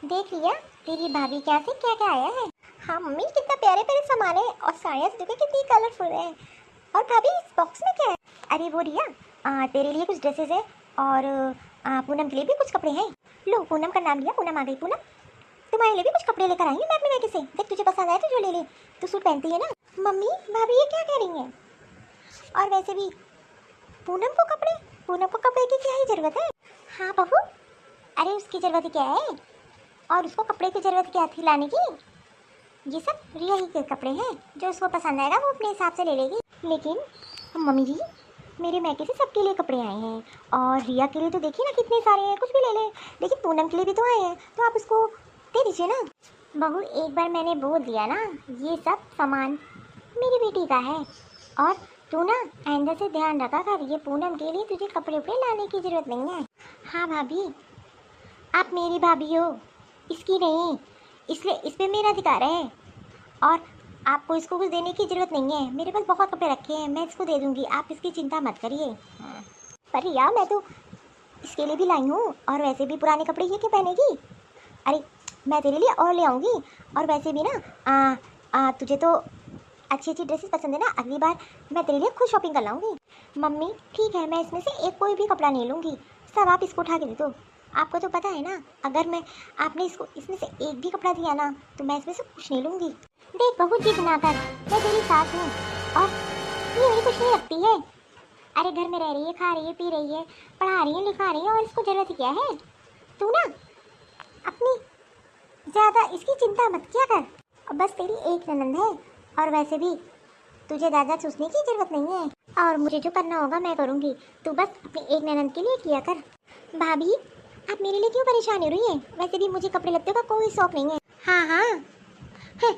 देख लिया तेरी भाभी क्या से क्या क्या आया है। हाँ मम्मी, कितना प्यारे प्यारे सामान है और साड़ियाँ देखो कितनी कलरफुल है। और भाभी इस बॉक्स में क्या है? अरे वो रिया, तेरे लिए कुछ ड्रेसेस है और पूनम के लिए भी कुछ कपड़े हैं। लो, पूनम का नाम लिया, पूनम आ गई। पूनम, तुम्हारे लिए भी कुछ कपड़े लेकर आई हूँ मैं अपने मैके से। देख तुझे पसंद आए तो जो ले ले, तू सूट पहनती है ना। मम्मी भाभी ये क्या कह रही हैं? और वैसे भी पूनम को कपड़े की क्या ही जरूरत है? हाँ बहू, अरे उसकी जरूरत क्या है और उसको कपड़े की जरूरत क्या थी लाने की? ये सब रिया ही के कपड़े हैं, जो उसको पसंद आएगा वो अपने हिसाब से ले लेगी। लेकिन मम्मी जी, मेरे मैके से सबके लिए कपड़े आए हैं और रिया के लिए तो देखिए ना कितने सारे हैं, कुछ भी ले ले। लेकिन पूनम के लिए भी तो आए हैं, तो आप उसको दे दीजिए ना। बहू एक बार मैंने बोल दिया ना, ये सब सामान मेरी बेटी का है और तू ना आइंदा से ध्यान रखा कर, ये पूनम के लिए तुझे कपड़े उपड़े लाने की जरूरत नहीं है। हाँ भाभी, आप मेरी भाभी हो, इसकी नहीं, इसलिए इस पे मेरा अधिकार है और आपको इसको कुछ देने की ज़रूरत नहीं है। मेरे पास बहुत कपड़े रखे हैं, मैं इसको दे दूँगी, आप इसकी चिंता मत करिए। पर यार मैं तो इसके लिए भी लाई हूँ और वैसे भी पुराने कपड़े ये क्या पहनेगी? अरे मैं तेरे लिए और ले आऊँगी। और वैसे भी ना तुझे तो अच्छी अच्छी ड्रेसेस पसंद है ना, अगली बार मैं तेरे लिए खुद शॉपिंग कर लाऊंगी। मम्मी ठीक है, मैं इसमें से एक कोई भी कपड़ा नहीं लूँगी, सब आप इसको उठा के दे दो। आपको तो पता है ना, अगर आपने इसको इसमें से एक भी कपड़ा दिया ना तो मैं इसमें से कुछ नहीं लूँगी। देख बहुत जिद ना कर, मैं तेरी सास हूँ और ये मेरी कुछ नहीं लगती है। अरे घर में रह रही है, खा रही है, पी रही है, पढ़ा रही है, लिखा रही है और इसको जरूरत क्या है? तू ना अपनी ज़्यादा इसकी चिंता मत किया कर। अब बस तेरी एक ननंद है और वैसे भी तुझे ज़्यादा सोचने की जरूरत नहीं है और मुझे जो करना होगा मैं करूँगी। तू बस अपनी एक ननंद के लिए किया कर। भाभी आप मेरे लिए क्यों परेशान हो रही हैं? वैसे भी मुझे कपड़े लत्ते का कोई शौक नहीं है। हाँ हाँ है,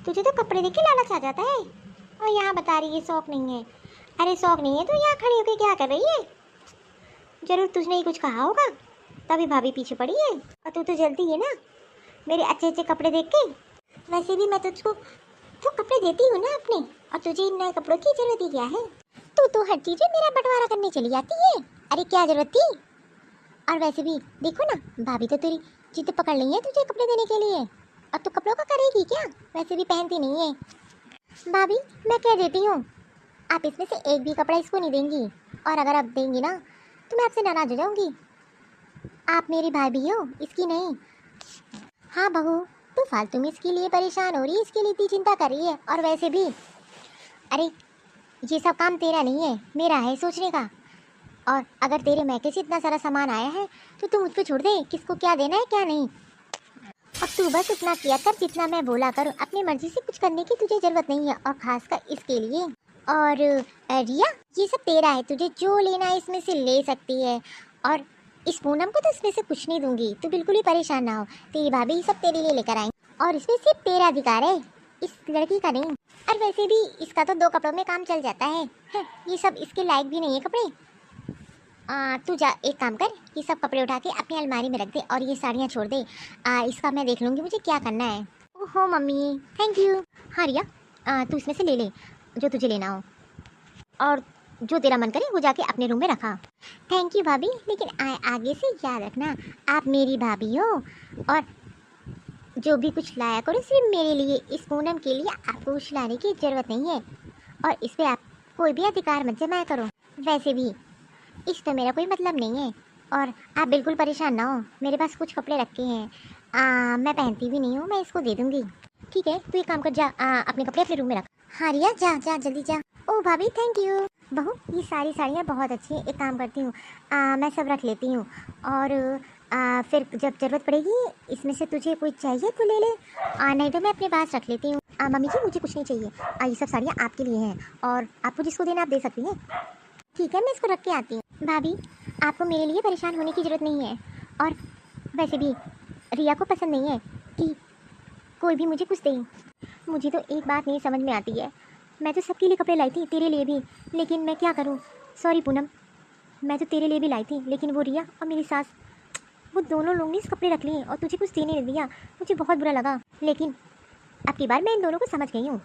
तुझे तो कपड़े देख के लालच आ जाता है और यहाँ बता रही है शौक नहीं है। अरे शौक नहीं है तो यहाँ खड़ी होकर क्या कर रही है? जरूर तुझने ही कुछ कहा होगा तभी भाभी पीछे पड़ी है और तू तो जल्दी है ना मेरे अच्छे अच्छे कपड़े देख के। वैसे भी मैं तुझको तो कपड़े देती हूँ ना अपने, और तुझे इन नए कपड़ों की जरूरत ही क्या है? तू तो हर चीज में मेरा बंटवारा करने चली जाती है। अरे क्या जरूरत थी? और वैसे भी देखो ना, भाभी तो तेरी जिद पकड़ ली है तुझे कपड़े देने के लिए और तू कपड़ों का करेगी क्या? वैसे भी पहनती नहीं है। भाभी मैं कह देती हूँ, आप इसमें से एक भी कपड़ा इसको नहीं देंगी और अगर आप देंगी ना तो मैं आपसे नाराज हो जाऊंगी। आप मेरी भाभी हो, इसकी नहीं। हाँ बहू, तू फालतू में इसके लिए परेशान हो रही है, इसके लिए इतनी चिंता कर रही है। और वैसे भी अरे ये सब काम तेरा नहीं है, मेरा है सोचने का। और अगर तेरे मैके से इतना सारा सामान आया है तो तू मुझ पे छोड़ दे, किसको क्या देना है क्या नहीं। और तू बस उतना किया कर जितना मैं बोला करूँ, अपनी मर्जी से कुछ करने की तुझे ज़रूरत नहीं है और ख़ासकर इसके लिए। और रिया ये सब तेरा है, तुझे जो लेना है इसमें से ले सकती है और इस पूनम को तो इसमें से कुछ नहीं दूंगी, तू बिल्कुल ही परेशान ना हो। तेरी भाभी सब तेरे लिए लेकर आएंगे और इसमें सिर्फ तेरा अधिकार है, इस लड़की का नहीं। और वैसे भी इसका तो 2 कपड़ों में काम चल जाता है, ये सब इसके लायक भी नहीं है कपड़े। तू जा एक काम कर, ये सब कपड़े उठा के अपनी अलमारी में रख दे और ये साड़ियाँ छोड़ दे। इसका मैं देख लूँगी मुझे क्या करना है। ओहो मम्मी थैंक यू। हाँ रिया, तू इसमें से ले ले जो तुझे लेना हो और जो तेरा मन करे वो जाके अपने रूम में रखा। थैंक यू भाभी, लेकिन आगे से याद रखना आप मेरी भाभी हो और जो भी कुछ लाया करो सिर्फ मेरे लिए, इस पूनम के लिए आपको कुछ लाने की ज़रूरत नहीं है और इस पर आप कोई भी अधिकार मत जमाया करो। वैसे भी इस पर मेरा कोई मतलब नहीं है और आप बिल्कुल परेशान ना हो, मेरे पास कुछ कपड़े रखे हैं, मैं पहनती भी नहीं हूँ, मैं इसको दे दूँगी। ठीक है तू एक काम कर, जा अपने कपड़े अपने रूम में रख। हाँ रिया जा जा जल्दी जा। ओ भाभी थैंक यू। बहू ये सारी साड़ियाँ बहुत अच्छी हैं, एक काम करती हूँ मैं सब रख लेती हूँ और फिर जब ज़रूरत पड़ेगी इसमें से तुझे कोई चाहिए तो ले ले, नहीं तो मैं अपने पास रख लेती हूँ। मम्मी जी मुझे कुछ नहीं चाहिए, ये सब साड़ियाँ आपके लिए हैं और आपको जिसको देना आप दे सकती हैं। ठीक है मैं इसको रख के आती हूँ। भाभी आपको मेरे लिए परेशान होने की ज़रूरत नहीं है और वैसे भी रिया को पसंद नहीं है कि कोई भी मुझे कुछ दे। मुझे तो एक बात नहीं समझ में आती है, मैं तो सबके लिए कपड़े लाई थी, तेरे लिए भी, लेकिन मैं क्या करूँ। सॉरी पूनम, मैं तो तेरे लिए भी लाई थी लेकिन वो रिया और मेरी सास वो दोनों लोग ने इस कपड़े रख लिए और तुझे कुछ देने नहीं दिया, मुझे बहुत बुरा लगा। लेकिन अब की बार मैं इन दोनों को समझ गई हूँ,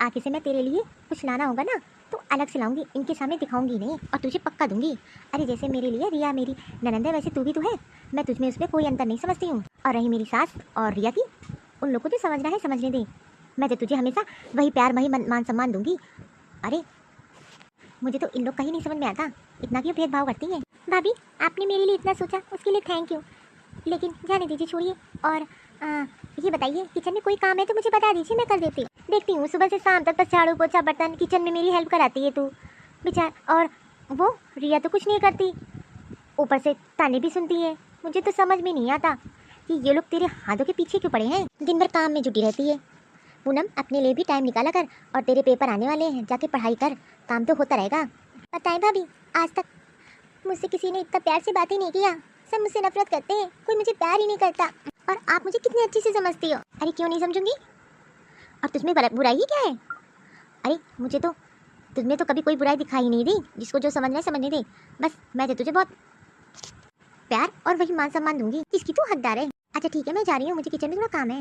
आगे से मैं तेरे लिए कुछ लाना होगा ना तो अलग से लाऊंगी, इनके सामने दिखाऊंगी नहीं और तुझे पक्का दूंगी। अरे जैसे मेरे लिए रिया मेरी ननंद है वैसे तू भी तो है, मैं तुझमें उसमें कोई अंतर नहीं समझती हूँ। और रही मेरी सास और रिया की, उन लोग को जो समझना है समझने दे। मैं तो तुझे हमेशा वही प्यार वही मान सम्मान दूंगी। अरे मुझे तो इन लोग का ही नहीं समझ में आता, इतना क्यों भेदभाव करती है। भाभी आपने मेरे लिए इतना सोचा, उसके लिए थैंक यू। लेकिन जाने दीजिए, छोड़िए। और ये बताइए, किचन में कोई काम है तो मुझे बता दीजिए, मैं कर देती। देखती हूँ सुबह से शाम तक बस झाड़ू पोछा बर्तन, किचन में मेरी हेल्प कराती है तू बेचार। और वो रिया तो कुछ नहीं करती, ऊपर से ताने भी सुनती है। मुझे तो समझ में नहीं आता कि ये लोग तेरे हाथों के पीछे क्यों पड़े हैं। दिन भर काम में जुटी रहती है। पूनम, अपने लिए भी टाइम निकाला कर, और तेरे पेपर आने वाले हैं, जाके पढ़ाई कर, काम तो होता रहेगा। पता है भाभी, आज तक मुझसे किसी ने इतना प्यार से बात ही नहीं किया। सब मुझसे नफरत करते हैं, कोई मुझे प्यार ही नहीं करता। और आप मुझे कितनी अच्छी से समझती हो। अरे क्यों नहीं समझूंगी, और तुझमें बुराई ही क्या है। अरे मुझे तो तुझमें तो कभी कोई बुराई दिखाई नहीं दी। जिसको जो समझना है समझने दे। बस मैं तो तुझे बहुत प्यार और वही मान सम्मान दूंगी जिसकी तू हकदार है। अच्छा ठीक है, मैं जा रही हूँ, मुझे किचन में थोड़ा काम है।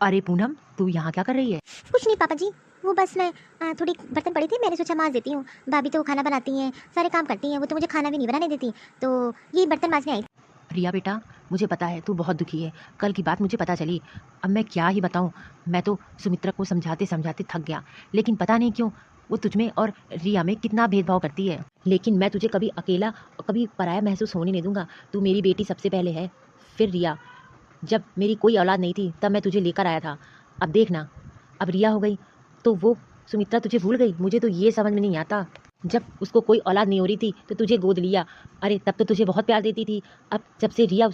अरे पूनम, तू यहाँ क्या कर रही है? कुछ नहीं पापा जी, वो बस मैं थोड़ी बर्तन पड़ी थी, मैंने सोचा मांज देती हूँ। भाभी तो खाना बनाती हैं, सारे काम करती हैं, वो तो मुझे खाना भी नहीं बनाने देती, तो ये बर्तन मांजने आई। रिया बेटा, मुझे पता है तू बहुत दुखी है। कल की बात मुझे पता चली। अब मैं क्या ही बताऊँ। मैं तो सुमित्रा को समझाते समझाते थक गया, लेकिन पता नहीं क्यों वो तुझमें और रिया में कितना भेदभाव करती है। लेकिन मैं तुझे कभी अकेला और कभी पराया महसूस होने नहीं दूंगा। तू मेरी बेटी सबसे पहले है, फिर रिया। जब मेरी कोई औलाद नहीं थी तब मैं तुझे लेकर आया था। अब देखना, अब रिया हो गई तो वो सुमित्रा तुझे भूल गई। मुझे तो ये समझ में नहीं आता। जब उसको कोई औलाद नहीं हो रही थी तो तुझे गोद लिया। अरे तब तो तुझे बहुत प्यार देती थी। अब जब से रिया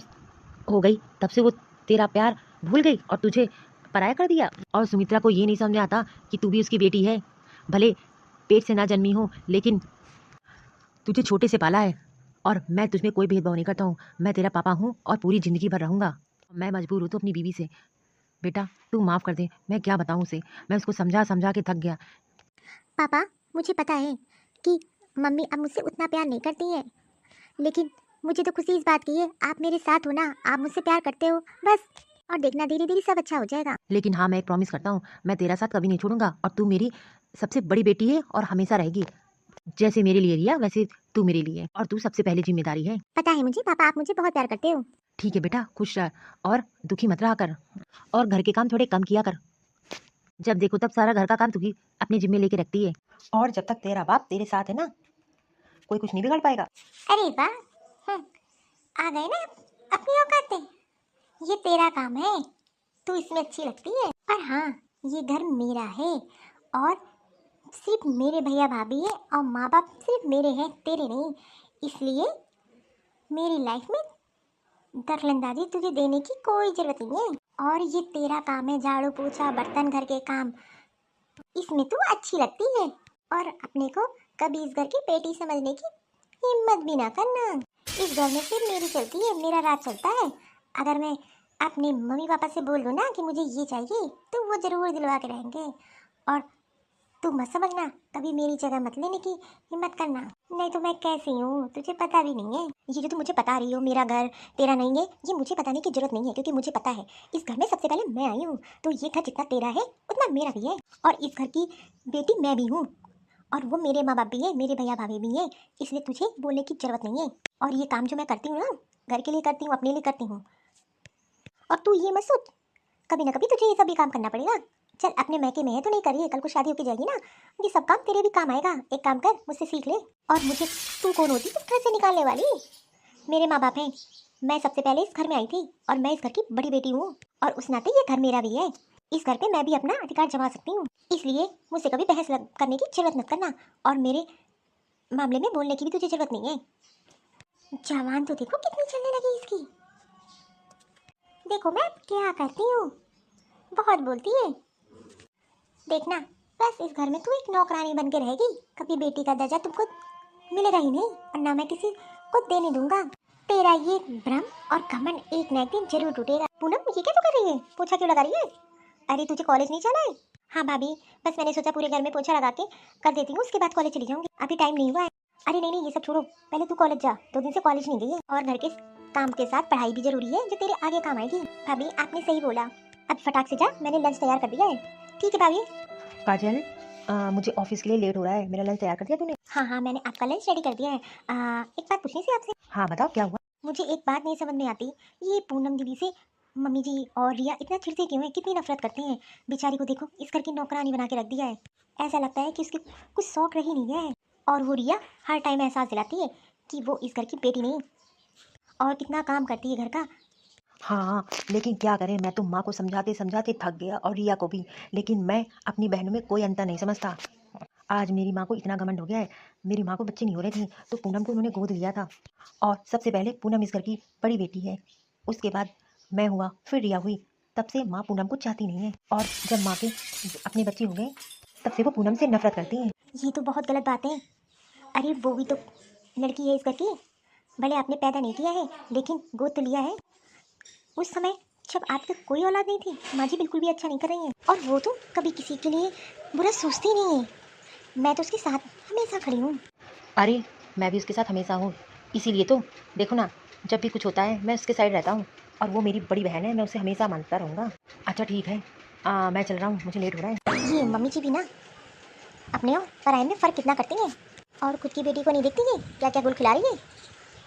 हो गई तब से वो तेरा प्यार भूल गई और तुझे पराया कर दिया। और सुमित्रा को ये नहीं समझ में आता कि तू भी उसकी बेटी है। भले पेट से ना जन्मी हो, लेकिन तुझे छोटे से पाला है। और मैं तुझमें कोई भेदभाव नहीं करता हूँ। मैं तेरा पापा हूँ और पूरी ज़िंदगी भर रहूँगा। मैं मजबूर हूँ तो अपनी बीवी से। बेटा तू माफ़ कर दे, मैं क्या बताऊँ उसे। मैं उसको समझा समझा के थक गया। पापा, मुझे पता है कि मम्मी अब मुझसे उतना प्यार नहीं करती हैं, लेकिन मुझे तो खुशी इस बात की है, आप मेरे साथ हो ना, आप मुझसे प्यार करते हो बस। और देखना धीरे धीरे सब अच्छा हो जाएगा। लेकिन हाँ, मैं एक प्रॉमिस करता हूँ, मैं तेरा साथ कभी नहीं छोड़ूंगा। और तू मेरी सबसे बड़ी बेटी है और हमेशा रहेगी। जैसे मेरे लिए रिया, वैसे तू मेरे लिए, और तू सबसे पहले जिम्मेदारी है। पता है मुझे पापा, आप मुझे बहुत प्यार करते हो। ठीक है बेटा, खुश रह और दुखी मत रहा कर। और घर के काम थोड़े कम किया कर। जब देखो तब सारा घर का काम तू ही अपने जिम्मे लेके रखती है। और जब तक तेरा बाप तेरे साथ है ना, कोई कुछ नहीं बिगाड़ पाएगा। अरे वाह, आ गए ना अपनी औकात पे। ये तेरा काम है, तू इसमें अच्छी लगती है। और हाँ, ये घर मेरा है, और सिर्फ मेरे भैया भाभी है, और माँ बाप सिर्फ मेरे हैं, तेरे नहीं। इसलिए मेरी लाइफ में दखलंदाजी तुझे देने की कोई जरूरत नहीं है। और ये तेरा काम है, झाड़ू पोछा बर्तन घर के काम, इसमें तू अच्छी लगती है। और अपने को कभी इस घर की बेटी समझने की हिम्मत भी ना करना। इस घर में सिर्फ मेरी चलती है, मेरा राज चलता है। अगर मैं अपने मम्मी पापा से बोल दूँ ना कि मुझे ये चाहिए, तो वो जरूर दिलवा के रहेंगे। और तू मत समझना, कभी मेरी जगह मत लेने की हिम्मत करना, नहीं तो मैं कैसी हूँ तुझे पता भी नहीं है। ये जो तुम मुझे बता रही हो मेरा घर तेरा नहीं है, ये मुझे बताने की जरूरत नहीं है, क्योंकि मुझे पता है इस घर में सबसे पहले मैं आई हूँ। तो ये घर जितना तेरा है उतना मेरा भी है, और इस घर की बेटी मैं भी हूँ, और वो मेरे माँ बाप भी है, मेरे भैया भाभी भी है। इसलिए तुझे बोलने की जरूरत नहीं है। और ये काम जो मैं करती हूँ ना, घर के लिए करती हूँ, अपने लिए करती हूँ। और तू ये मत सोच कभी ना कभी तुझे ये सभी काम करना पड़ेगा। चल, अपने मैके में है तो नहीं करिए, कल को शादी होके जाएगी ना, ये सब काम तेरे भी काम आएगा। एक काम कर, मुझसे सीख ले। और मुझे तू कौन होती इस घर से निकालने वाली? मेरे माँ बाप हैं, मैं सबसे पहले इस घर में आई थी, और मैं इस घर की बड़ी बेटी हूँ, और उस नाते ये घर मेरा भी है। इस घर पे मैं भी अपना अधिकार जमा सकती हूँ, इसलिए मुझसे कभी बहस करने की जरूरत मत करना। और मेरे मामले में बोलने की भी तुझे जरूरत नहीं है। जवान तो देखो कितनी चलने लगी इसकी। देखो मैं क्या करती हूँ, बहुत बोलती है। देखना, बस इस घर में तू एक नौकरानी बन के रहेगी, कभी बेटी का दर्जा तुमको मिलेगा ही नहीं, और ना मैं किसी को देने दूंगा। तेरा ये भ्रम और घमंड एक न एक दिन जरूर टूटेगा। पूनम, ये क्या तू कर रही है, पोछा क्यों लगा रही है? अरे तुझे कॉलेज नहीं जाना है? हाँ भाभी, बस मैंने सोचा पूरे घर में पोछा लगा के कर देती हूँ, उसके बाद कॉलेज चली जाऊंगी, अभी टाइम नहीं हुआ है। अरे नहीं नहीं, ये सब छोड़ो, पहले तू कॉलेज जा, 2 दिन से कॉलेज नहीं गई है, और घर के काम के साथ पढ़ाई भी जरूरी है, जो तेरे आगे काम आएगी। भाभी आपने सही बोला, अब फटाक से जा, मैंने लंच तैयार कर दिया है। ठीक है भाभी। काजल, मुझे ऑफिस के लिए लेट हो रहा है, मेरा लंच तैयार कर दिया तूने? हाँ हाँ, मैंने आपका लंच रेडी कर दिया है। एक बात पूछनी थी आपसे। हाँ बताओ क्या हुआ। मुझे एक बात नहीं समझ में आती, ये पूनम दीदी से मम्मी जी और रिया इतना चिढ़ते क्यों हैं, कितनी नफरत करती हैं। बेचारी को देखो इस घर की नौकरानी बना के रख दिया है। ऐसा लगता है कि उसके कुछ शौक रही नहीं है। और वो रिया हर टाइम एहसास दिलाती है कि वो इस घर की बेटी नहीं, और कितना काम करती है घर का। हाँ, लेकिन क्या करें, मैं तो माँ को समझाते समझाते थक गया और रिया को भी। लेकिन मैं अपनी बहनों में कोई अंतर नहीं समझता। आज मेरी माँ को इतना घमंड हो गया है। मेरी माँ को बच्चे नहीं हो रहे थे तो पूनम को उन्होंने गोद लिया था। और सबसे पहले पूनम इस घर की बड़ी बेटी है, उसके बाद मैं हुआ, फिर रिया हुई। तब से माँ पूनम को चाहती नहीं है, और जब माँ के अपने बच्चे हो गए तब से वो पूनम से नफरत करती हैं। ये तो बहुत गलत बात है। अरे वो भी तो लड़की है इस घर की, भले आपने पैदा नहीं किया है लेकिन गोद तो लिया है। उस समय जब आपके कोई औलाद नहीं थी, माँ जी बिल्कुल भी अच्छा नहीं कर रही हैं। और वो तो कभी किसी के लिए बुरा सोचती नहीं है। मैं तो उसके साथ हमेशा खड़ी हूँ। अरे मैं भी उसके साथ हमेशा हूँ, इसीलिए तो देखो ना, जब भी कुछ होता है मैं उसके साइड रहता हूँ। और वो मेरी बड़ी बहन है, मैं उसे हमेशा मानता रहूँगा। अच्छा ठीक है, मैं चल रहा हूँ, मुझे लेट हो रहा है। ये मम्मी जी भी ना अपने और पराये में फ़र्क कितना करती हैं। और खुद की बेटी को नहीं देखती है क्या क्या गुल खिला रही है।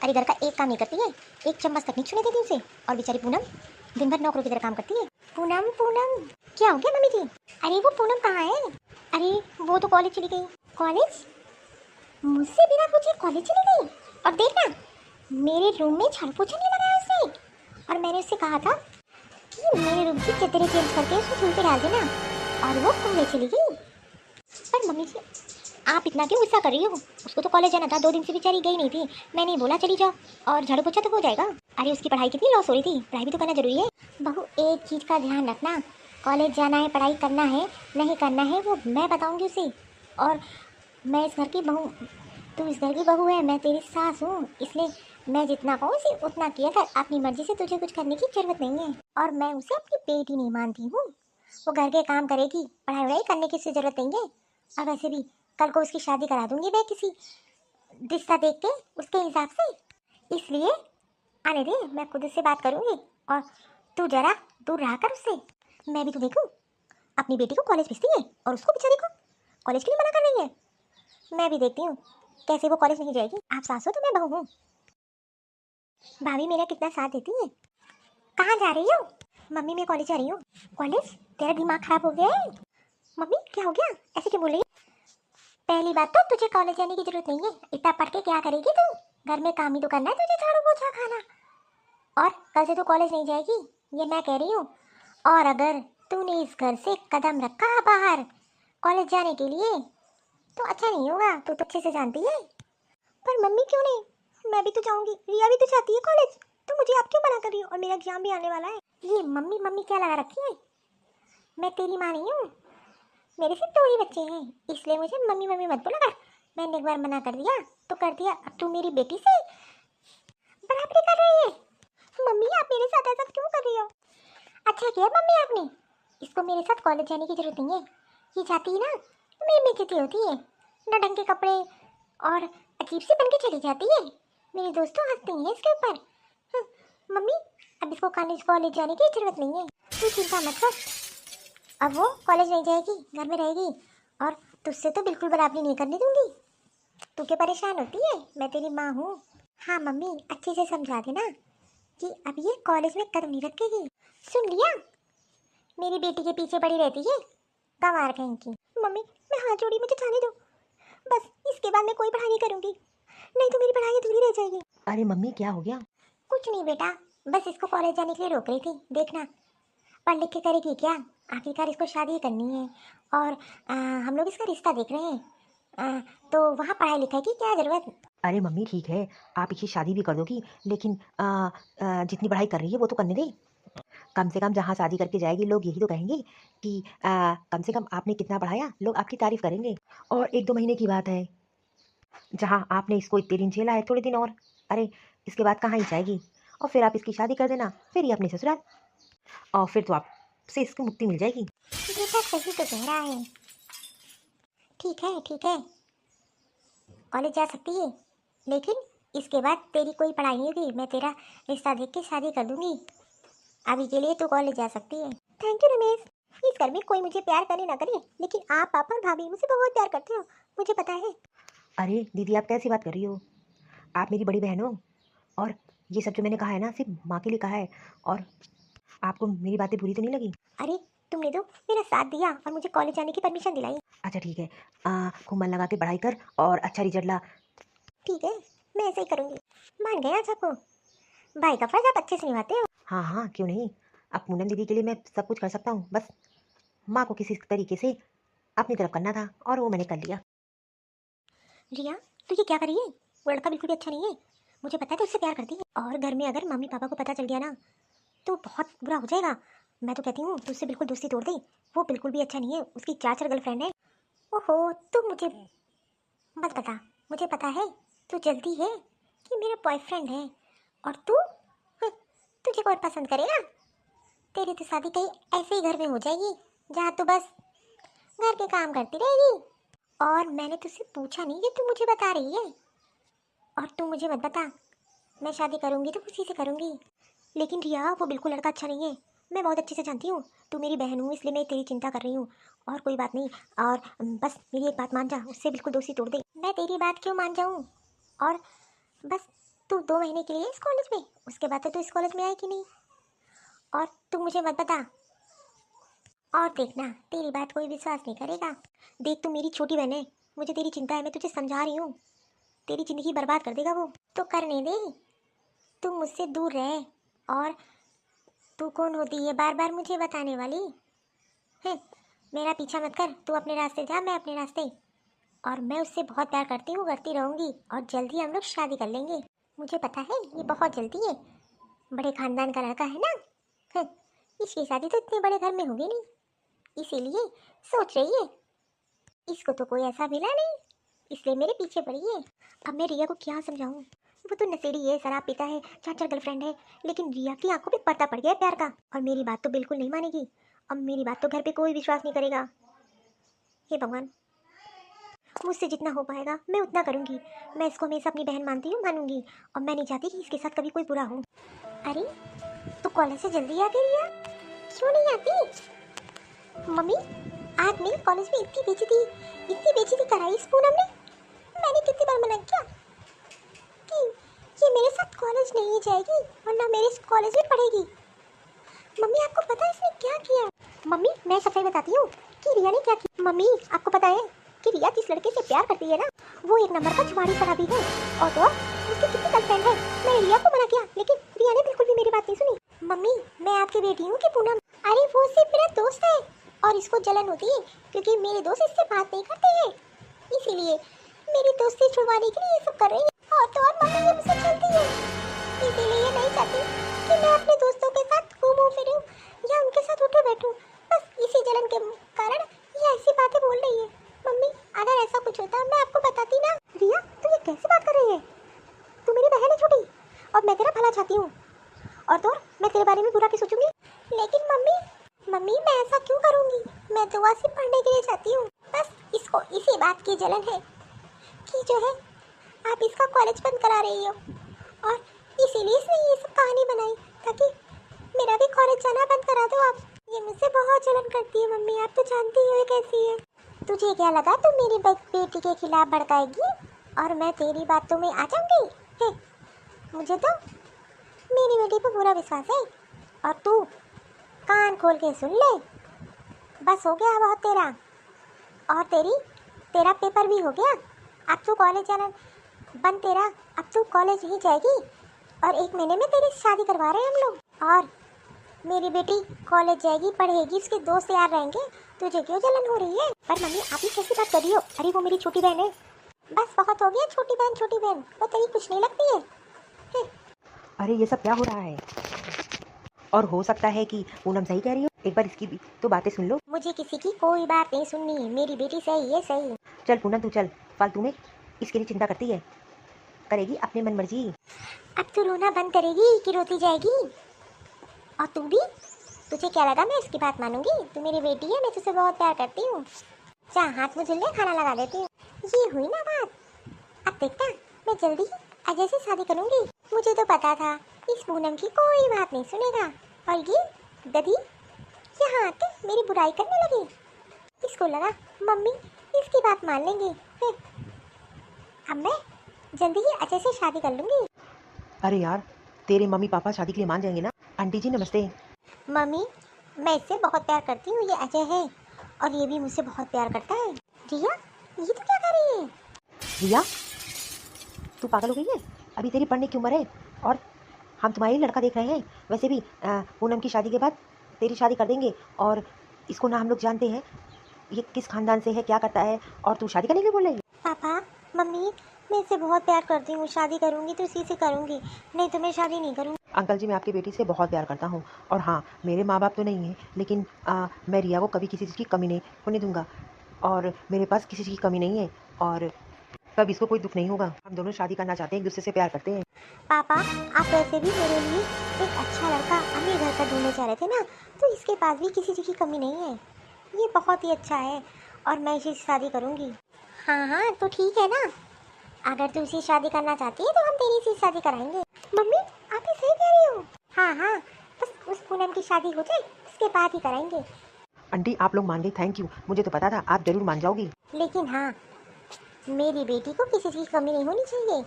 अरे घर का एक काम नहीं करती है, एक चम्मच तक नहीं छूने देती उसे। और बेचारी पूनम दिन भर नौकरों की तरह काम करती है। पूनम पूनम क्या हो गया मम्मी जी? अरे वो पूनम कहाँ है? अरे वो तो कॉलेज चली गई। कॉलेज? मुझसे बिना पूछे कॉलेज चली गई? और देखना मेरे रूम में झाड़ू पोछा नहीं लगाया उसने। और मैंने उससे कहा था कि मेरे रूम की चद्दरें चेंज करके उसको धूल पे डाल देना, और वो घूमने चली गई। पर मम्मी जी आप इतना क्यों गुस्सा कर रही हो? उसको तो कॉलेज जाना था, 2 दिन से बेचारी गई नहीं थी। मैंने बोला चली जाओ और झाड़ू पोछा तो हो जाएगा। अरे उसकी पढ़ाई कितनी लॉस हो रही थी, पढ़ाई भी तो करना जरूरी है। बहू एक चीज़ का ध्यान रखना, कॉलेज जाना है, पढ़ाई करना है, नहीं करना है वो मैं बताऊंगी उसे। और मैं इस घर की बहू, तू इस घर की बहू है, मैं तेरी सास हूँ, इसलिए मैं जितना कहूँ उसे उतना किया कर। अपनी मर्जी से तुझे कुछ करने की जरूरत नहीं है। और मैं उसे अपनी बेटी नहीं मानती हूँ। वो घर के काम करेगी, पढ़ाई वढ़ाई करने की उसे जरूरत नहीं है। और वैसे भी कल को उसकी शादी करा दूंगी मैं किसी रिश्ता देख के उसके हिसाब से। इसलिए आने दे, मैं खुद उससे बात करूंगी। और तू जरा दूर रहा कर उससे। मैं भी तो देखूं, अपनी बेटी को कॉलेज भेजती है और उसको बेचारी को कॉलेज के लिए मना कर रही है। मैं भी देखती हूँ कैसे वो कॉलेज नहीं जाएगी। आप सास हो तो मैं बहू हूँ। भाभी मेरा कितना साथ देती है। कहाँ जा रही हो? मम्मी मैं कॉलेज जा रही हूँ। कॉलेज? तेरा दिमाग खराब हो गया है? मम्मी क्या हो गया, ऐसे क्यों बोल रही है? पहली बात तो तुझे कॉलेज जाने की जरूरत नहीं है। इतना पढ़ के क्या करेगी तू? घर में काम ही तो करना है तुझे, झाड़ू पोछा खाना। और कल से तू कॉलेज नहीं जाएगी, ये मैं कह रही हूँ। और अगर तूने इस घर से कदम रखा बाहर कॉलेज जाने के लिए तो अच्छा नहीं होगा, तू तो अच्छे से जानती है। पर मम्मी क्यों नहीं, मैं भी तो जाऊंगी, रिया भी तो चाहती है कॉलेज, तो मुझे आप क्यों मना कर रही हो? और मेरा एग्जाम भी आने वाला है। ये मम्मी मम्मी क्या लगा रखी है? मैं तेरी माँ नहीं हूँ, मेरे सिर्फ 2 ही बच्चे हैं, इसलिए मुझे मम्मी मम्मी मत बोला कर। मैंने एक बार मना कर दिया तो कर दिया, अब तू मेरी बेटी से बराबरी कर रही है। मम्मी आप मेरे साथ ऐसा क्यों कर रही हो? अच्छा किया मम्मी आपने, इसको मेरे साथ कॉलेज जाने की जरूरत नहीं है। ये जाती है ना तो मेरी बेइज्जती होती है, न ढंग के कपड़े और अजीब सी बन के चली जाती है। मेरे दोस्तों हंसते हैं इसके ऊपर। मम्मी अब इसको कॉलेज जाने की जरूरत नहीं है, तू चिंता मत कर। अब वो कॉलेज नहीं जाएगी, घर में रहेगी। और तुझसे तो बिल्कुल बराबरी नहीं करने दूंगी। तू क्या परेशान होती है, मैं तेरी माँ हूँ। हाँ मम्मी अच्छे से समझा देना कि अब ये कॉलेज में कदम नहीं रखेगी। सुन लिया? मेरी बेटी के पीछे पड़ी रहती है गंवार कहीं की। मम्मी मैं हाथ जोड़ी, मुझे जाने दो, बस इसके बाद मैं कोई पढ़ाई नहीं करूंगी, नहीं तो मेरी पढ़ाई अधूरी रह जाएगी। अरे मम्मी क्या हो गया? कुछ नहीं बेटा, बस इसको कॉलेज जाने के लिए रोक रही थी। देखना पढ़ लिख के करेगी क्या, आखिरकार इसको शादी करनी है। और हम लोग इसका रिश्ता देख रहे हैं। तो वहाँ पढ़ाई लिखाई की क्या ज़रूरत? अरे मम्मी ठीक है, आप इसकी शादी भी कर दोगी, लेकिन जितनी पढ़ाई कर रही है वो तो करने दे। कम से कम जहाँ शादी करके जाएगी लोग यही तो कहेंगे कि कम से कम आपने कितना पढ़ाया, लोग आपकी तारीफ करेंगे। और 1-2 महीने की बात है, जहाँ आपने इसको इतने दिन झेला है, थोड़े दिन और, अरे इसके बाद कहाँ ही जाएगी। और फिर आप इसकी शादी कर देना, फिर ये अपने ससुराल, और फिर तो आपसे इसकी मुक्ति मिल जाएगी। बेटा सही तो कह रहा है। ठीक है ठीक है, कॉलेज जा सकती है, लेकिन इसके बाद तेरी कोई पढ़ाई नहीं होगी। मैं तेरा रिश्ता देख के शादी कर दूंगी। अभी के लिए तू कॉलेज जा सकती है। Thank you Ramesh. इस घर में कोई मुझे प्यार करे ना करे, लेकिन आप पापा और भाभी मुझे बहुत प्यार करते हो, मुझे पता है। अरे दीदी आप कैसी बात कर रही हो? आप मेरी बड़ी बहन हो, और ये सब जो मैंने कहा है ना सिर्फ माँ के लिए कहा है। और आपको मेरी बातें बुरी तो नहीं लगी? अरे तुमने तो मेरा साथ दिया और मुझे कॉलेज जाने की परमिशन दिलाई। अच्छा ठीक है, खूब मन लगा के पढ़ाई कर और अच्छा रिजल्ट ला। ठीक है, मैं ऐसे ही करूँगी। मान गए आज आपको, भाई का फर्ज आप अच्छे से निभाते हो। हाँ हाँ, क्यों नहीं। अब पूनम दीदी के लिए मैं सब कुछ कर सकता हूँ, बस माँ को किसी तरीके से अपनी तरफ करना था और वो मैंने कर लिया। रिया तू ये क्या करी है? वो लड़का बिल्कुल भी अच्छा नहीं है। मुझे पता है तू उससे प्यार करती है, और घर में अगर मम्मी पापा को पता चल गया ना तो बहुत बुरा हो जाएगा। मैं तो कहती हूँ तू उससे बिल्कुल दोस्ती तोड़ दे। वो बिल्कुल भी अच्छा नहीं है, उसकी 4 गर्लफ्रेंड है। ओहो तू मुझे मत बता, मुझे पता है तू जल्दी है कि मेरा बॉयफ्रेंड है और तू तुझे कौन पसंद करेगा। तेरी तो शादी कहीं ऐसे ही घर में हो जाएगी जहाँ तू बस घर के काम करती रहेगी। और मैंने तुझसे पूछा नहीं कि तू मुझे बता रही है। और तू मुझे मत बता, मैं शादी करूँगी तो उसी से करूँगी। लेकिन रिया वो बिल्कुल लड़का अच्छा नहीं है, मैं बहुत अच्छे से जानती हूँ। तू मेरी बहन हूँ इसलिए मैं तेरी चिंता कर रही हूँ, और कोई बात नहीं। और बस मेरी एक बात मान जा, उससे बिल्कुल दोस्ती तोड़ दे। मैं तेरी बात क्यों मान जाऊँ? और बस तू 2 महीने के लिए इस कॉलेज में, उसके बाद तो तू इस कॉलेज में आएगी नहीं। और तू मुझे मत बता, और देखना तेरी बात कोई विश्वास नहीं करेगा। देख तू मेरी छोटी बहन है, मुझे तेरी चिंता है, मैं तुझे समझा रही हूँ। तेरी ज़िंदगी बर्बाद कर देगा वो, तो करने दे। तू मुझसे दूर रहे। और तू कौन होती है बार बार मुझे बताने वाली है? मेरा पीछा मत कर, तू अपने रास्ते जा, मैं अपने रास्ते। और मैं उससे बहुत प्यार करती हूँ, करती रहूँगी, और जल्दी हम लोग शादी कर लेंगे। मुझे पता है ये बहुत जल्दी है, बड़े खानदान का लड़का है ना। है, इसकी शादी तो इतने बड़े घर में होगी नहीं, इसीलिए सोच रही है। इसको तो कोई ऐसा मिला नहीं, इसलिए मेरे पीछे पड़ी है। अब मैं रिया को क्या समझाऊं? वो तो नशेड़ी है, शराब पीता है, 4 गर्लफ्रेंड है, लेकिन रिया की आंखों पे पर्दा पड़ गया है प्यार का, और मेरी बात तो बिल्कुल नहीं मानेगी। अब मेरी बात तो घर पे कोई विश्वास नहीं करेगा। हे भगवान, मुझसे जितना हो पाएगा मैं उतना करूंगी। मैं इसको हमेशा अपनी बहन मानती हूँ, मानूंगी। और मैं नहीं चाहती कि इसके साथ कभी कोई बुरा हो। अरे तो कॉलेज से जल्दी आ गई रिया, क्यों नहीं आती? मम्मी आज मेरे कॉलेज में इतनी बेइज्जती कराई इस पूनम ने। मैंने कितनी बार मना किया कि ये मेरे साथ कॉलेज नहीं जाएगी और ना मेरे इस कॉलेज में पढ़ेगी। मम्मी आपको पता है इसने क्या किया? मम्मी मैं सच्चाई बताती हूँ कि रिया ने क्या किया। मम्मी आपको पता है कि रिया जिस लड़के से प्यार करती है ना, वो एक नंबर का जुआरी शराबी है। और तो उसकी कितनी गर्लफ्रेंड है। मैं रिया को मना किया, लेकिन रिया ने बिल्कुल भी मेरी बात नहीं सुनी। मम्मी मैं आपकी बेटी हूँ कि पूनम? अरे वो सिर्फ मेरा दोस्त है, और इसको जलन होती है क्योंकि मेरे दोस्त इससे बात नहीं करते हैं, इसीलिए मेरी दोस्ती छुड़वाने के लिए ये सब कर रही है। और तो और मम्मी ये मुझसे चलती है, इसीलिए ये नहीं चाहती कि मैं अपने दोस्तों के साथ घूमूं फिरूं या उनके साथ उठे बैठूं। बस इसी जलन के कारण ये ऐसी बातें बोल रही है। मम्मी अगर ऐसा कुछ होता मैं आपको बताती ना। रिया तू ये कैसे बात कर रही है? तू मेरी बहन है छोटी, और मैं तेरा भला चाहती हूँ, और तो और मैं तेरे बारे में बुरा भी सोचूंगी। लेकिन मम्मी मम्मी मैं ऐसा क्यों करूँगी? मैं तो वहाँ से पढ़ने के लिए चाहती हूँ। बस इसको इसी बात की जलन है कि जो है आप इसका कॉलेज बंद करा रही हो, और इसीलिए इसने ये सब कहानी बनाई ताकि मेरा भी कॉलेज जाना बंद करा दो आप। ये मुझसे बहुत जलन करती है मम्मी, आप तो जानती हो ये कैसी है। तुझे क्या लगा तू मेरी बेटी के खिलाफ भड़काएगी और मैं तेरी बातों में आ जाऊंगी? मुझे तो मेरी बेटी पर पूरा विश्वास है, और तू कान खोल के सुन ले। बस हो गया बहुत तेरा, और तेरा पेपर भी हो गया। अब तू कॉलेज जाना बंद तेरा, अब तू कॉलेज ही जाएगी, और 1 महीने में तेरी शादी करवा रहे हैं हम लोग। और मेरी बेटी कॉलेज जाएगी, पढ़ेगी, उसके दोस्त यार रहेंगे। तुझे क्यों जलन हो रही है? पर मम्मी आप ही कैसी बात कर रही हो? अरे वो मेरी छोटी बहन है। बस बहुत हो गया छोटी बहन, वो तेरी कुछ नहीं लगती है। अरे ये सब क्या हो रहा है? और हो सकता है कि पूनम सही कह रही हो, एक बार इसकी भी तो बातें सुन लो। मुझे किसी की कोई बात नहीं सुननी, मेरी बेटी सही है सही। चल पूनम तू चल, फालतू में इसके लिए चिंता करती है, करेगी अपनी मन मर्जी। अब तू रोना बंद करेगी कि रोती जाएगी? और तू भी, तुझे क्या लगा मैं इसकी बात मानूंगी? तू मेरी बेटी है, मैं तुझसे बहुत प्यार करती हूँ। जा हाथ में झुल्ले खाना लगा देती हूँ। ये हुई ना बात। अब देखना मैं जल्दी ही अजय से शादी करूंगी। मुझे तो पता था इस पूनम की कोई बात नहीं सुनेगा, और ये गधी यहाँ आके मेरी बुराई करने लगी। इसको लगा मम्मी इसकी बात मान लेंगी। अब मैं जल्दी ही अजय से शादी कर लूंगी। अरे यार तेरे मम्मी पापा शादी के लिए मान जाएंगे ना? आंटी जी नमस्ते। मम्मी, मैं इससे बहुत प्यार करती हूँ, ये अजय है, और ये भी मुझसे बहुत प्यार करता है। रिया, ये तो क्या कर रही है? रिया, तू पागल हो गई है? अभी तेरी पढ़ने की उम्र है और हम तुम्हारा ही लड़का देख रहे हैं। वैसे भी पूनम की शादी के बाद तेरी शादी कर देंगे, और इसको ना हम लोग जानते हैं ये किस खानदान से है, क्या करता है, और तू शादी करने के लिए बोल रही है? पापा, मम्मी, मैं इससे बहुत प्यार करती हूँ, शादी करूँगी तो इसी से करूँगी, नहीं तो मैं शादी नहीं करूँगी। अंकल जी, मैं आपकी बेटी से बहुत प्यार करता हूँ, और हाँ, मेरे माँ बाप तो नहीं हैं, लेकिन मैं रिया को कभी किसी चीज़ की कमी नहीं होने दूंगा, और मेरे पास किसी चीज़ की कमी नहीं है, और कब इसको कोई दुख नहीं होगा। हम दोनों शादी करना चाहते हैं, एक दूसरे से प्यार करते हैं। पापा, आप वैसे भी मेरे लिए एक अच्छा लड़का अमीर घर का ढूंढने चाह रहे थे ना, तो इसके पास भी किसी चीज़ की कमी नहीं है, ये बहुत ही अच्छा है, और मैं इसी से शादी करूँगी। हाँ हाँ, तो ठीक है ना, अगर तू इसी शादी करना चाहती है तो हम तेरी से शादी कराएंगे। मम्मी, आप ही सही कह रही हो। हाँ हाँ, बस उस पूनम की शादी हो जाए, उसके बाद ही कराएंगे। आंटी, आप लोग मान गई, थैंक यू। मुझे तो पता था आप जरूर मान जाओगी। लेकिन हाँ, मेरी बेटी को किसी चीज़ की कमी नहीं होनी चाहिए,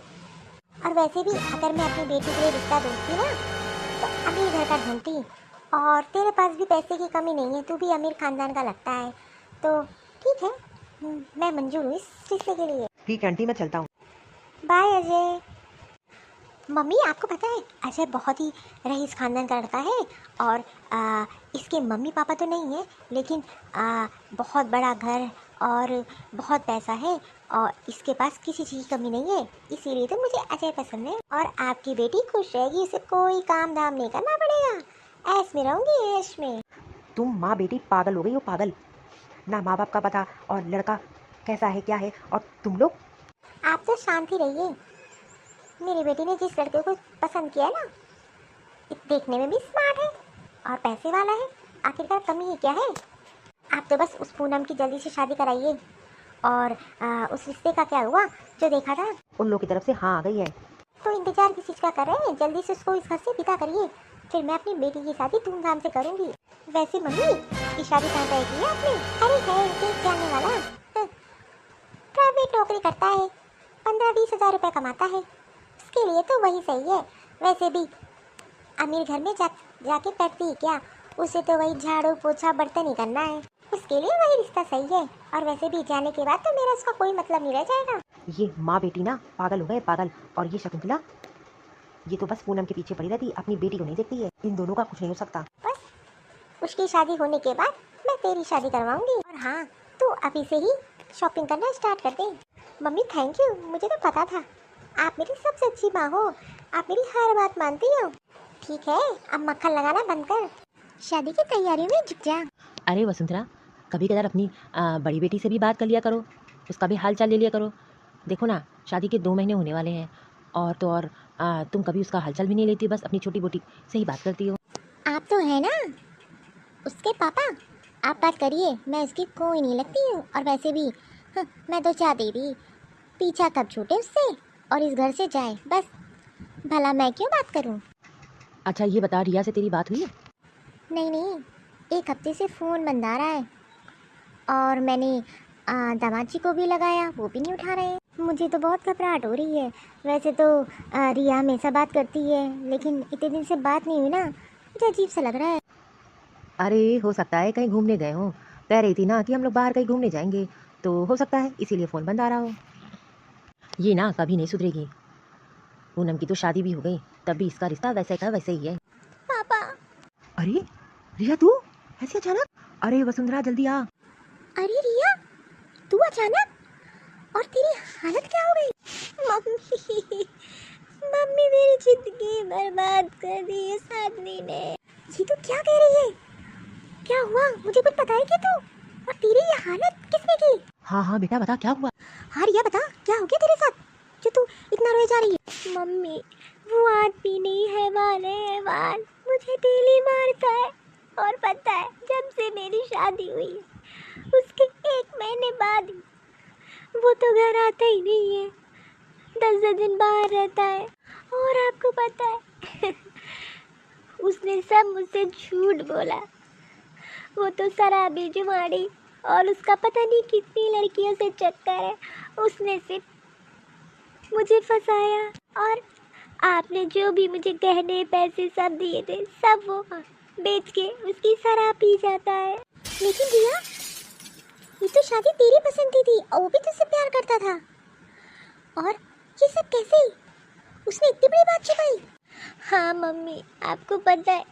और वैसे भी अगर मैं अपनी बेटी के लिए रिश्ता ढूंढती ना, तो अमीर घर का ढूंढती, और तेरे पास भी पैसे की कमी नहीं है, तू भी अमीर खानदान का लगता है, तो ठीक है, मैं मंजूर हूँ इस रिश्ते के लिए। ठीक है आंटी, मैं चलता हूँ। बाय अजय। मम्मी, आपको पता है अजय बहुत ही रईस खानदान का लड़का है, और इसके मम्मी पापा तो नहीं है, लेकिन बहुत बड़ा घर और बहुत पैसा है, और इसके पास किसी चीज़ की कमी नहीं है, इसीलिए तो मुझे अजय पसंद है। और आपकी बेटी खुश रहेगी, उसे कोई काम धाम नहीं करना पड़ेगा, ऐश में रहूँगी, ऐश में। तुम माँ बेटी पागल हो गई हो, पागल। ना माँ बाप का पता, और लड़का कैसा है क्या है, और तुम लोग। आप तो शांति रहिए, मेरी बेटी ने जिस लड़के को पसंद किया है ना, देखने में भी स्मार्ट है और पैसे वाला है, आखिरकार कमी ही क्या है। आप तो बस उस पूनम की जल्दी से शादी कराइए, और उस रिश्ते का क्या हुआ जो देखा था? उन लोगों की तरफ से हाँ आ गई है। तो इंतजार किस चीज़ का कर रहे हैं, जल्दी से उसको इस घर से विदा करिए, फिर मैं अपनी बेटी की शादी धूमधाम से करूंगी। वैसे मम्मी, की शादी कहाँ तय की है आपने? अरे है एक जानने वाला, प्राइवेट नौकरी करता है, 15-20 हज़ार रुपये कमाता है, उसके लिए तो वही सही है। वैसे भी अमीर घर में जाके बैठती है क्या, उसे तो वही झाड़ू पोछा बर्तन ही करना है, उसके लिए वही रिश्ता सही है। और वैसे भी जाने के बाद तो मेरा उसका कोई मतलब नहीं रह जाएगा। ये माँ बेटी ना पागल हो गए, पागल। और ये शकुंतला, ये तो बस पूनम के पीछे पड़ी रहती, अपनी बेटी को नहीं देखती है। इन दोनों का कुछ नहीं हो सकता। बस उसकी शादी होने के बाद मैं तेरी शादी करवाऊंगी। और हाँ, तू अभी से ही शॉपिंग करना स्टार्ट कर दे। मम्मी थैंक यू, मुझे तो पता था आप मेरी सबसे अच्छी माँ हो, आप मेरी हर बात मानती हो। ठीक है, अब मक्खन लगाना बंद कर, शादी की तैयारियों में जुट जा। अरे वसुंधरा, कभी कदार अपनी बड़ी बेटी से भी बात कर लिया करो, उसका भी हाल चाल ले लिया करो। देखो ना, शादी के 2 महीने होने वाले हैं, और तो और तुम कभी उसका हालचाल भी नहीं लेती, बस अपनी छोटी बेटी से ही बात करती हो। आप तो है ना उसके पापा, आप बात करिए, मैं इसकी कोई नहीं लगती हूँ। और वैसे भी मैं तो चाहती थी पीछा कब छूटे उससे और इस घर से जाए, बस भला मैं क्यों बात करूँ। अच्छा ये बता, रिया से तेरी बात हुई है? नहीं नहीं, 1 हफ्ते से फ़ोन बंद आ रहा है, और मैंने दामाद जी को भी लगाया, वो भी नहीं उठा रहे हैं। मुझे तो बहुत घबराहट हो रही है। वैसे तो रिया हमेशा बात करती है, लेकिन इतने दिन से बात नहीं हुई ना, मुझे अजीब सा लग रहा है। अरे हो सकता है कहीं घूमने गए हो, कह रही थी ना कि हम लोग बाहर कहीं घूमने जाएंगे, तो हो सकता है इसीलिए फ़ोन बंद आ रहा हो। ये ना कभी नहीं सुधरेगी। पूनम की तो शादी भी हो गई, तब भी इसका रिश्ता वैसे का वैसे ही है। पापा। अरे रिया, तू ऐसे अचानक? अरे वसुंधरा जल्दी आ। अरे रिया, तू अचानक, और तेरी हालत क्या हो गई? मम्मी, मम्मी मेरी जिंदगी बर्बाद कर दी इस आदमी ने। ये तू क्या कह रही है? क्या हुआ, मुझे कुछ पता है क्या तू? और तेरी ये हालत किसने की? हाँ हाँ बेटा बता, क्या हुआ? हाँ रिया बता, क्या हो गया तेरे साथ जो तू इतना रोए जा रही है? मम्मी, वो आदमी नहीं, हैवान है, हैवान, मुझे डेली मारता है, और पता है जब से मेरी शादी हुई है उसके 1 महीने बाद वो तो घर आता ही नहीं है, 10 दिन बाहर रहता है। और आपको पता है उसने सब मुझसे झूठ बोला, वो तो शराबी जुआड़ी, और उसका पता नहीं कितनी लड़कियों से चक्कर है, उसने सिर्फ मुझे फंसाया, और आपने जो भी मुझे गहने पैसे सब दिए थे, सब वो बेच के उसकी शराब पी जाता है। लेकिन रिया, ये तो शादी तेरी पसंद की थी और वो भी तुझसे प्यार करता था, और ये सब कैसे? उसने इतनी बड़ी बात छुपाई? हाँ मम्मी, आपको पता है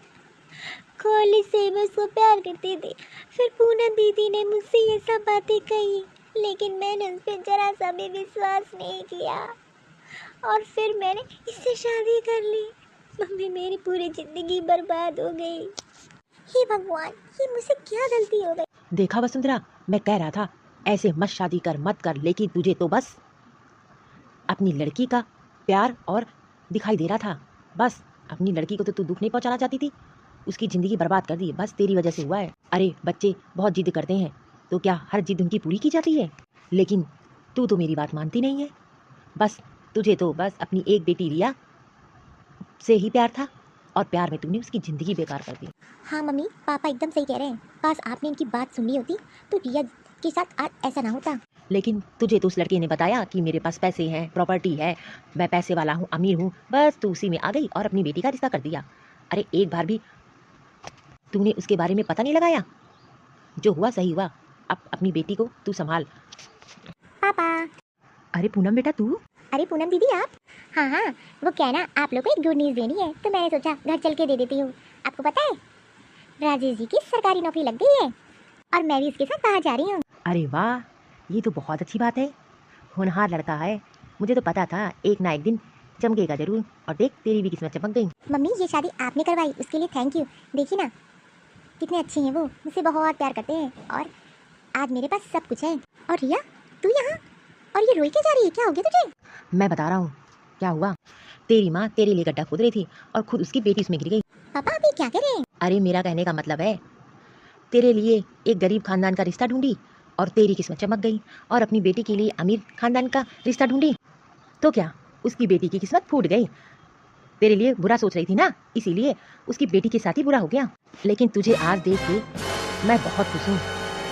कॉलेज से मैं उसको प्यार करती थी, फिर पूनम दीदी ने मुझसे ये सब बातें कही, लेकिन मैंने उस पर जरा सा भी विश्वास नहीं किया और फिर मैंने इससे शादी कर ली। मम्मी, मेरी पूरी जिंदगी बर्बाद हो गई। हे भगवान, ये मुझसे क्या गलती हो गई? देखा वसुंधरा, मैं कह रहा था ऐसे मत शादी कर, मत कर, लेकिन तुझे तो बस अपनी लड़की का प्यार और दिखाई दे रहा था। बस अपनी लड़की को तो तू दुख नहीं पहुंचाना चाहती थी, उसकी ज़िंदगी बर्बाद कर दी, बस तेरी वजह से हुआ है। अरे बच्चे बहुत जिद करते हैं, तो क्या हर जिद उनकी पूरी की जाती है? लेकिन तू तो मेरी बात मानती नहीं है। बस तुझे तो बस अपनी एक बेटी रिया से ही प्यार था, और प्यार में तूने उसकी ज़िंदगी बेकार कर दी। हाँ मम्मी, पापा एकदम सही कह रहे हैं। काश आपने इनकी बात सुनी होती तो रिया के साथ आज ऐसा ना होता। लेकिन तुझे तो उस लड़के ने बताया कि मेरे पास पैसे हैं, प्रॉपर्टी है, मैं पैसे वाला हूँ, अमीर हूँ, बस तू उसी में आ गई और अपनी बेटी का रिश्ता कर दिया। अरे एक बार भी तूने उसके बारे में पता नहीं लगाया? जो हुआ सही हुआ, अब अपनी बेटी को तू संभाल। पापा। अरे पूनम बेटा तू? अरे पूनम दीदी आप? हाँ हाँ, वो क्या ना, आप लोग को एक गुड न्यूज़ देनी है, तो मैंने सोचा घर चल के दे देती हूँ। आपको पता है राजेश जी की सरकारी नौकरी लग गई है और मैं भी इसके साथ बाहर जा रही हूँ। अरे वाह, ये तो बहुत अच्छी बात है। होनहार लड़का है, मुझे तो पता था एक ना एक दिन चमकेगा जरूर, और देख तेरी भी किस्मत चमक गई। मम्मी, ये शादी आपने करवाई, उसके लिए थैंक यू। देखिए ना कितने अच्छे हैं वो, मुझसे बहुत प्यार करते हैं और आज मेरे पास सब कुछ है। और रिया, तू यहाँ? और ये रोई के जा रही है, क्या हो गया तुझे? मैं बता रहा हूँ क्या हुआ। तेरी माँ तेरे लिए गड्ढा खोद रही थी और खुद उसकी बेटी उसमें गिर गई। पापा आप ये क्या कह रहे हैं? अरे मेरा कहने का मतलब है, तेरे लिए एक गरीब खानदान का रिश्ता ढूंढी और तेरी किस्मत चमक गई, और अपनी बेटी के लिए अमीर खानदान का रिश्ता ढूंढी तो क्या उसकी बेटी की किस्मत फूट गई। तेरे लिए बुरा सोच रही थी ना, इसीलिए उसकी बेटी के साथ ही बुरा हो गया। लेकिन तुझे आज देख के मैं बहुत खुश हूँ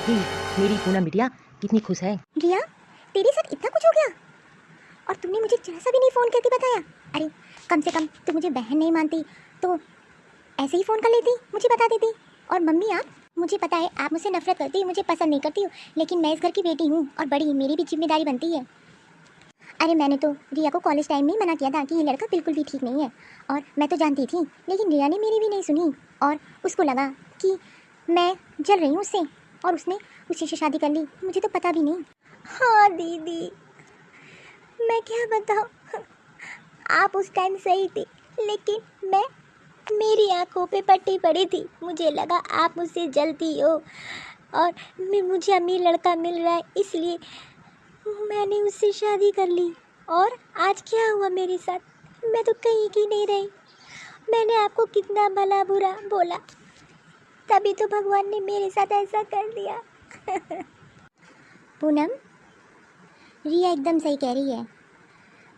कि मेरी पूनम बिटिया कितनी खुश है। रिया, तेरे साथ इतना कुछ हो गया और तुमने मुझे जरा सा भी नहीं फ़ोन करके बताया? अरे कम से कम तू मुझे बहन नहीं मानती तो ऐसे ही फ़ोन कर लेती, मुझे बता देती। और मम्मी आप, मुझे पता है आप मुझसे नफरत करती हो, मुझे पसंद नहीं करती हो, लेकिन मैं इस घर की बेटी हूँ और बड़ी, मेरी भी जिम्मेदारी बनती है। अरे मैंने तो रिया को कॉलेज टाइम में ही मना किया था कि ये लड़का बिल्कुल भी ठीक नहीं है, और मैं तो जानती थी, लेकिन रिया ने मेरी भी नहीं सुनी और उसको लगा कि मैं जल रही हूँ उससे, और उसने उसी से शादी कर ली, मुझे तो पता भी नहीं। हाँ दीदी, मैं क्या बताऊँ, आप उस टाइम सही थी, लेकिन मैं, मेरी आंखों पे पट्टी पड़ी थी, मुझे लगा आप मुझसे जलती हो और मुझे अमीर लड़का मिल रहा है, इसलिए मैंने उससे शादी कर ली। और आज क्या हुआ मेरे साथ, मैं तो कहीं की नहीं रही। मैंने आपको कितना भला बुरा बोला, तभी तो भगवान ने मेरे साथ ऐसा कर दिया। पूनम, रिया एकदम सही कह रही है।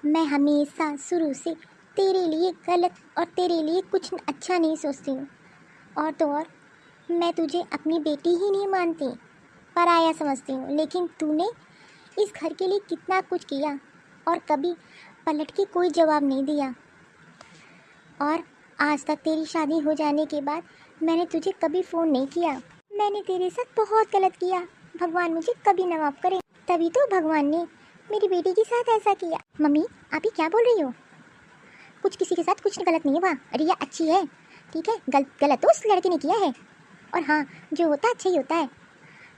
मैं हमेशा शुरू से तेरे लिए गलत और तेरे लिए कुछ अच्छा नहीं सोचती हूँ, और तो और मैं तुझे अपनी बेटी ही नहीं मानती, पराया समझती हूँ। लेकिन तूने इस घर के लिए कितना कुछ किया और कभी पलट के कोई जवाब नहीं दिया, और आज तक तेरी शादी हो जाने के बाद मैंने तुझे कभी फ़ोन नहीं किया। मैंने तेरे साथ बहुत गलत किया, भगवान मुझे कभी ना माफ़ करे, तभी तो भगवान ने मेरी बेटी के साथ ऐसा किया। मम्मी आप ही क्या बोल रही हो? कुछ किसी के साथ कुछ गलत नहीं हुआ, रिया अच्छी है, ठीक है, गलत तो उस लड़के ने किया है, और हाँ जो होता है अच्छा ही होता है।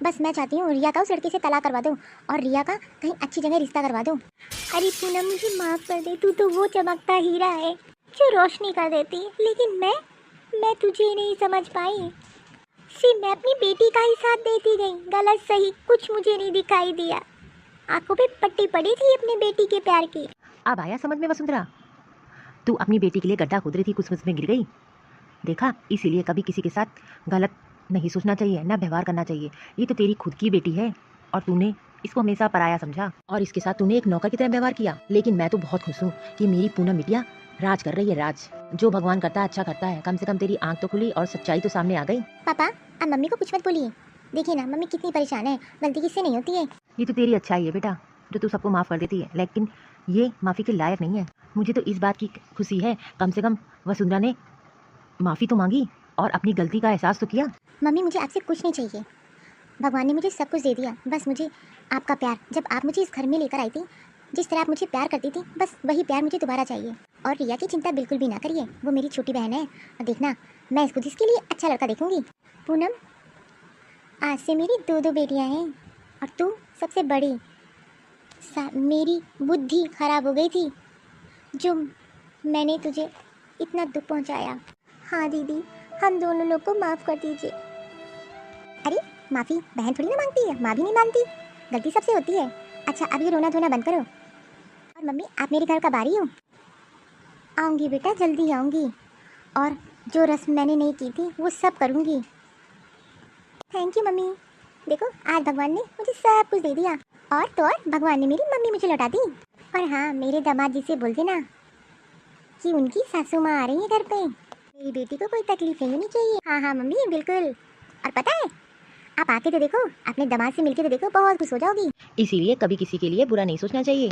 बस मैं चाहती हूँ रिया का उस लड़के से तलाक करवा दूँ और रिया का कहीं अच्छी जगह रिश्ता करवा दूँ। अरे पूनम मुझे माफ़ कर दे, तू तो वो चमकता हीरा है जो रोशनी कर देती है, लेकिन मैं तुझे नहीं समझ पाई। सिर्फ मैं अपनी बेटी का ही साथ देती गई, गलत सही कुछ मुझे नहीं दिखाई दिया, आंखों पे पट्टी पड़ी थी अपनी बेटी के प्यार की। अब आया समझ में वसुंधरा, तू अपनी बेटी के लिए गड्ढा खोद रही थी, कुछ में गिर गई। देखा, इसीलिए कभी किसी के साथ गलत नहीं सोचना चाहिए, ना व्यवहार करना चाहिए। ये तो तेरी खुद की बेटी है और तूने इसको हमेशा पराया समझा और इसके साथ तूने एक नौकर की तरह व्यवहार किया। लेकिन मैं तो बहुत खुश हूँ कि मेरी पूनम बिटिया राज कर रही है, राज। जो भगवान करता है अच्छा करता है, कम से कम तेरी आंख तो खुली और सच्चाई तो सामने आ गई। पापा अब मम्मी को कुछ मत बोलिए, देखिए ना मम्मी कितनी परेशान है, गलती किससे नहीं होती है। ये तो तेरी अच्छाई है बेटा, जो तू सबको माफ़ कर देती है, लेकिन ये माफ़ी के लायक नहीं है। मुझे तो इस बात की खुशी है, कम से कम वसुंधरा ने माफ़ी तो मांगी और अपनी गलती का एहसास तो किया। मम्मी मुझे आपसे कुछ नहीं चाहिए, भगवान ने मुझे सब कुछ दे दिया। बस मुझे आपका प्यार, जब आप मुझे इस घर में लेकर आई थी, जिस तरह आप मुझे प्यार करती थी, बस वही प्यार मुझे दोबारा चाहिए। और रिया की चिंता बिल्कुल भी ना करिए, वो मेरी छोटी बहन है और देखना मैं इसको जिसके लिए अच्छा लड़का देखूंगी। पूनम, आज से मेरी दो दो बेटियां हैं और तू सबसे बड़ी। मेरी बुद्धि खराब हो गई थी जो मैंने तुझे इतना दुख पहुंचाया। हाँ दीदी, हम दोनों लोग को माफ़ कर दीजिए। अरे माफ़ी बहन थोड़ी ना मांगती है, माँ भी नहीं मानती, गलती सबसे होती है। अच्छा अब ये रोना धोना बंद करो। और मम्मी आप मेरे घर कब आ रही हो? आऊँगी बेटा, जल्दी आऊँगी, और जो रस्म मैंने नहीं की थी वो सब करूँगी। Thank you mummy. देखो आज भगवान ने मुझे सब कुछ दे दिया, और तो और भगवान ने मेरी मम्मी मुझे लौटा दी। और हाँ, मेरे दामाद जी से बोल देना कि उनकी सासू माँ आ रही है घर पे, मेरी बेटी को कोई तकलीफ नहीं होनी चाहिए। हाँ हाँ मम्मी बिल्कुल। और पता है, आप आके तो देखो, अपने दामाद से मिलके तो देखो, बहुत खुश हो जाओगी। इसीलिए कभी किसी के लिए बुरा नहीं सोचना चाहिए।